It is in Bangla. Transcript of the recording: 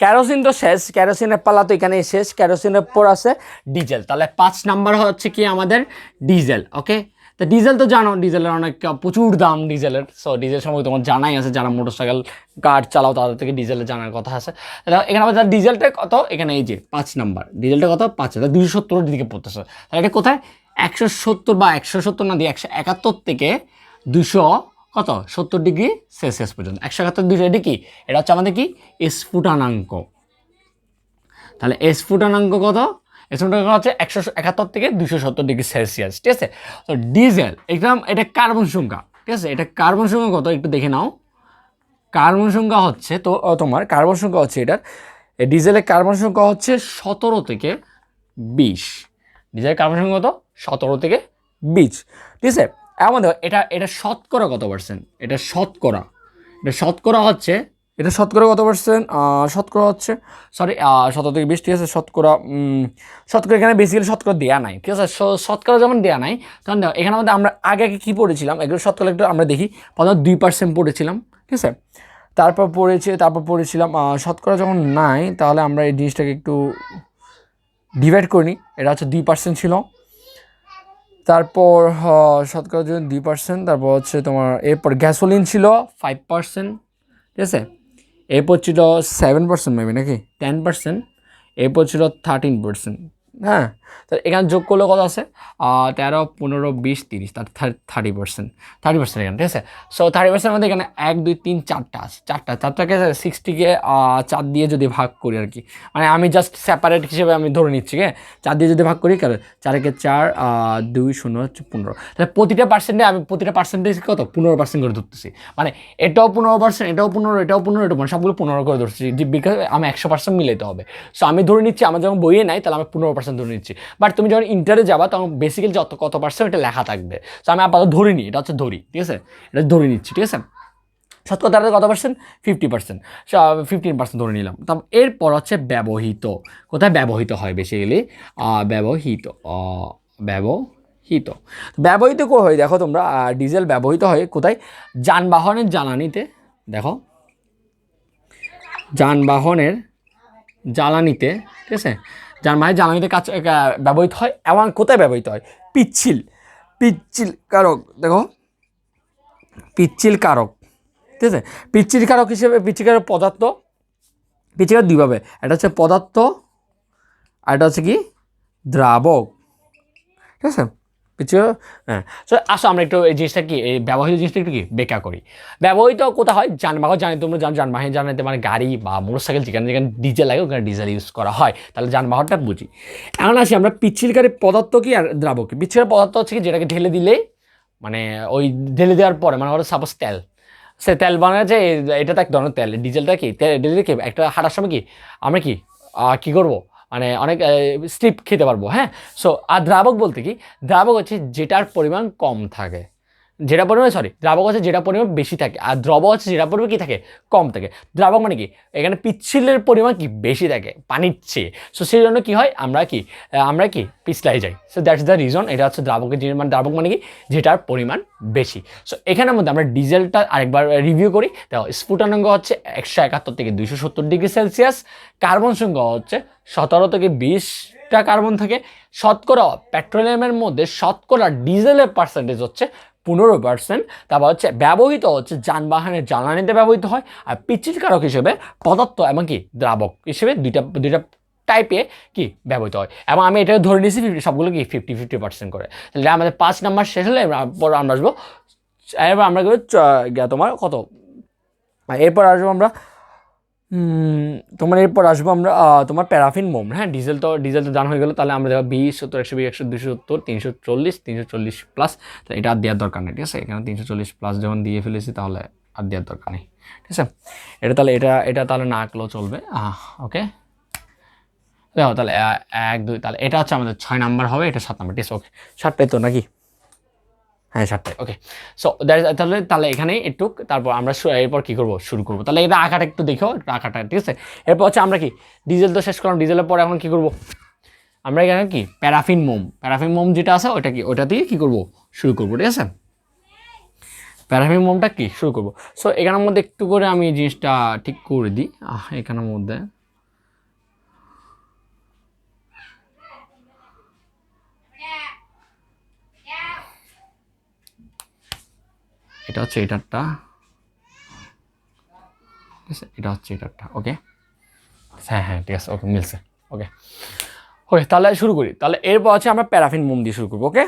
কেরোসিন তো শেষ, কেরোসিনের পালা তো এখানে শেষ, কেরোসিনের পর আছে ডিজেল। তাহলে 5 নাম্বার হচ্ছে কি আমাদের ডিজেল। ওকে, তো ডিজেল তো জানো, ডিজেলের অনেক প্রচুর দাম ডিজেলের। সো ডিজেল সম্পর্কে তোমার জানাই আছে, যারা মোটরসাইকেল কার চালাও তাদের থেকে ডিজেলের জানার কথা আছে। এখানে আমাদের ডিজেলটা কত, এখানে এই যে 5 নাম্বার ডিজেলটা কত 5, 270 দিকে পড়তেছে। তাহলে এটা কোথায় 170 বা 170 না দিয়ে 171 থেকে 200 কত 70 ডিগ্রি সেলসিয়াস পর্যন্ত। 171 200 এটা কি, এটা হচ্ছে আমাদের কি স্ফুটনাঙ্ক। তাহলে স্ফুটনাঙ্ক কত, স্ফুটনাঙ্ক হচ্ছে 171 থেকে 270 ডিগ্রি সেলসিয়াস। ঠিক আছে, তো ডিজেল একদম এটা কার্বন সংখ্যা। ঠিক আছে, এটা কার্বন সংখ্যা কত একটু দেখে নাও। কার্বন সংখ্যা হচ্ছে তো তোমার কার্বন সংখ্যা হচ্ছে এটার, ডিজেলের কার্বন সংখ্যা হচ্ছে 17 থেকে 20। ডিজেলের কার্বন সংখ্যা কত 17 থেকে 20। ঠিক আছে, এমন দেখো এটা শতকরা কত পার্সেন্ট, এটা শতকরা হচ্ছে, এটা শতকরা কত পার্সেন্ট, শতকরা হচ্ছে সরি 17 থেকে 20। ঠিক আছে, শতকরা এখানে বেসিক্যালি শতকরা দেওয়া নাই। ঠিক আছে, শতকরা যেমন দেওয়া নাই তখন দেখো এখানে মধ্যে আমরা আগে কী পড়েছিলাম এগুলো শতকরা একটু আমরা দেখি। প্রথমে 2% পড়েছিলাম। ঠিক আছে, তারপর পড়েছিলাম শতকরা যখন নাই তাহলে আমরা এই জিনিসটাকে একটু ডিভাইড করে নিই। এটা হচ্ছে 2% ছিল, তারপর শতকরা জন্য 2%, তারপর হচ্ছে তোমার এরপর গ্যাসোলিন ছিল 5%। ঠিক আছে, এরপর ছিল 7% মেবি নাকি 10%, এরপর ছিল 13%। হ্যাঁ, তো এখানে যোগ করলে কত আছে 13, 15, 20, 30, তার 30% এখানে। ঠিক আছে, সো 30% মধ্যে এখানে 1, 2, 3, 4টা আছে, চারটাকে 60কে 4 দিয়ে যদি ভাগ করি আর কি, মানে আমি জাস্ট সেপারেট হিসেবে আমি ধরে নিচ্ছি। হ্যাঁ, 4 দিয়ে যদি ভাগ করি, 4কে 4, 2, 0 হচ্ছে 15। তাহলে প্রতিটা পার্সেন্টে আমি প্রতিটা পার্সেন্টেজ কত 15% করে ধরতেছি, মানে এটাও 15%, এটাও 15, এটাও 15, এটা মানে সবগুলো 15 করে ধরছি, বিকজ আমি 100% মিলাইতে হবে। সো আমি ধরে নিচ্ছি, আমার যখন বইয়ে নাই তাহলে আমি 15% ধরে নিচ্ছি। বাট তুমি যখন ইন্টারে যাবা তখন বেসিক্যালি কত পার্সেন্ট এটা লেখা থাকবে। সো আমি আপাতত ধরে নিই, এটা হচ্ছে ধরি। ঠিক আছে, এটা ধরে নিচ্ছি। ঠিক আছে, শতকরা কত পার্সেন্ট 50%, 15% ধরে নিলাম। তারপর এরপর হচ্ছে ব্যবহৃত, কোথায় ব্যবহৃত হয় বেসিক্যালি ব্যবহৃত হয় দেখো তোমরা, ডিজেল ব্যবহৃত হয় কোথায়, যানবাহনের জ্বালানিতে। দেখো যানবাহনের জ্বালানিতে। ঠিক আছে, যানবাহনের জ্বালানিতে ব্যবহৃত হয়। এবং কোথায় ব্যবহৃত হয়, পিচ্ছিল কারক। দেখো পিচ্ছিল কারক। ঠিক আছে, পিচ্ছিল কারক হিসেবে পদার্থ, পিচ্ছিল কারক দুইভাবে, এটা হচ্ছে পদার্থ আর এটা হচ্ছে কি দ্রাবক। ঠিক আছে, হ্যাঁ। সো আসো আমরা একটু এই জিনিসটা কি, এই ব্যবহৃত জিনিসটা একটু কি ব্যাখ্যা করি। ব্যবহৃত কোথায় হয়, যানবাহন জানি তোমরা যানবাহন জানাতে মানে গাড়ি বা মোটরসাইকেল, যেখানে ডিজেল লাগে ওখানে ডিজেল ইউজ করা হয়। তাহলে যানবাহনটা বুঝি। এখন আসি আমরা পিচ্ছিলকারী পদার্থ কি আর দ্রাবক কি। পিচ্ছিলকারী পদার্থ হচ্ছে কি যেটাকে ঢেলে দিলেই, মানে ওই ঢেলে দেওয়ার পরে মানে ওটা সাপোজ তেল, সে তেল বানায় যে এটা তো এক ধরনের তেল, ডিজেলটা কি ডিজেল কি একটা হাঁটার সময় কি আমরা কি করবো, মানে অনেক স্লিপ খেতে পারবো। হ্যাঁ, সো আর দ্রাবক বলতে কি, দ্রাবক হচ্ছে যেটার পরিমাণ কম থাকে, দ্রাবক হচ্ছে যেটা পরিমাণ বেশি থাকে, আর দ্রব হচ্ছে যেটা পরিমাণ কি থাকে কম থাকে। দ্রাবক মানে কি, এখানে পিচ্ছিলের পরিমাণ কি বেশি থাকে পানির চেয়ে। সো সেই জন্য কি হয়, আমরা কি পিছলাই যাই। সো দ্যাটস দ্য রিজন, এটা হচ্ছে দ্রাবকের মানে দ্রাবক মানে কি যেটার পরিমাণ বেশি। সো এখানের মধ্যে আমরা ডিজেলটা আরেকবার রিভিউ করি। দেখো স্ফুটনাঙ্ক হচ্ছে 171 থেকে 270 ডিগ্রি সেলসিয়াস। কার্বন সংখ্যা হচ্ছে 17 থেকে 20টা কার্বন থাকে। শতকরা পেট্রোলিয়ামের মধ্যে শতকরা ডিজেলের পার্সেন্টেজ হচ্ছে 15%। তারপর হচ্ছে ব্যবহৃত হচ্ছে যানবাহনের জ্বালানিতে ব্যবহৃত হয়। আর পিচ্ছিল কারক হিসেবে পদার্থ এবং কি দ্রাবক হিসেবে দুইটা টাইপে কি ব্যবহৃত হয়। এবং আমি এটা ধরে নিয়েছি সবগুলো কি 50% করে। তাহলে আমাদের 5 নাম্বার শেষ হলে আমরা আসবো, এবার আমরা তোমার কত, এরপর আসবো আমরা এরপর আসবো আমরা তোমার প্যারাফিন মোম। হ্যাঁ, ডিজেল তো জানা হয়ে গেলো। তাহলে আমরা দেখো 20, 70, 120, 100, 270, 340 প্লাস। তো এটা আর দেওয়ার দরকার নেই। ঠিক আছে, এখানে 340 প্লাস যখন দিয়ে ফেলেছি তাহলে আর দেওয়ার দরকার নেই। ঠিক আছে, এটা তাহলে না আঁকলেও চলবে। ওকে, দেখো তাহলে 1, 2, তাহলে এটা হচ্ছে আমাদের 6 নাম্বার হবে, এটা 7 নাম্বার। ঠিক আছে, ওকে 7টাই তো নাকি, হ্যাঁ 7টাই। ওকে, সো তাহলে এখানেই একটু, তারপর আমরা এরপর কি করবো শুরু করবো। তাহলে এটা আঁকাটা একটু দেখো, আঁকাটা। ঠিক আছে, এরপর হচ্ছে আমরা কি ডিজেল তো শেষ করলাম, ডিজেলের পরে এখন কি করবো আমরা এখানে কি প্যারাফিন মোম যেটা আছে ওটা দিয়ে কি করবো শুরু করবো। ঠিক আছে, প্যারাফিন মোমটা কি শুরু করবো। সো এখানের মধ্যে একটু করে আমি জিনিসটা ঠিক করে দিই। এখানের মধ্যে এটা হচ্ছে এটারটা, ঠিক আছে, এটা হচ্ছে এটারটা। ওকে, হ্যাঁ ঠিক আছে, ওকে মিলছে। ওকে ওকে, তাহলে শুরু করি। তাহলে এরপর হচ্ছে আমরা প্যারাফিন মোম দিয়ে শুরু করবো। ওকে,